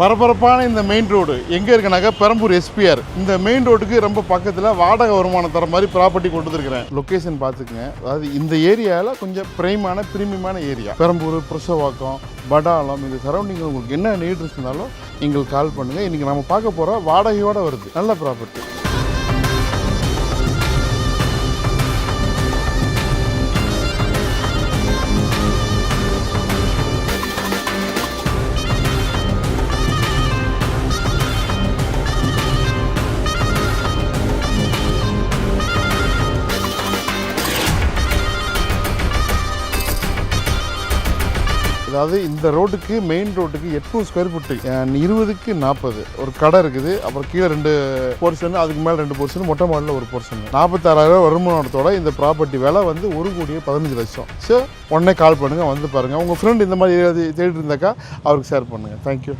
பரபரப்பான இந்த main road எங்கே இருக்குனாக்கா பெரம்பூர் எஸ்பிஆர். இந்த மெயின் ரோடுக்கு ரொம்ப பக்கத்தில் வாடகை வருமானம் தர மாதிரி ப்ராப்பர்ட்டி கொண்டு வந்துருக்கிறேன். லொக்கேஷன் பார்த்துக்குங்க. அதாவது இந்த ஏரியாவில் கொஞ்சம் பிரீமியமான ஏரியா. பெரம்பூர், புருஷவாக்கம், படாலம், இந்த சரௌண்டிங்கில் உங்களுக்கு என்ன நீட் இருந்தாலும் எங்களுக்கு கால் பண்ணுங்கள். இன்றைக்கி நம்ம பார்க்க போகிற வாடகையோடு வருது. நல்ல ப்ராப்பர்ட்டி. அதாவது இந்த ரோட்டுக்கு மெயின் ரோட்டுக்கு 800 ஸ்கொயர் ஃபுட்டு, 20க்கு 40 ஒரு கடை இருக்குது. அப்புறம் கீழே 2 போர்ஷன், அதுக்கு மேலே 2 போர்ஷன், மொட்டை மாடலில் ஒரு போர்ஷன். 46,000 வருமானத்தோட இந்த ப்ராப்பர்ட்டி விலை வந்து 1,15,00,000. ஸோ உடனே கால் பண்ணுங்கள், வந்து பாருங்கள். உங்கள் ஃப்ரெண்ட் இந்த மாதிரி தேடிட்டு இருந்தாக்கா அவருக்கு ஷேர் பண்ணுங்கள். தேங்க்யூ.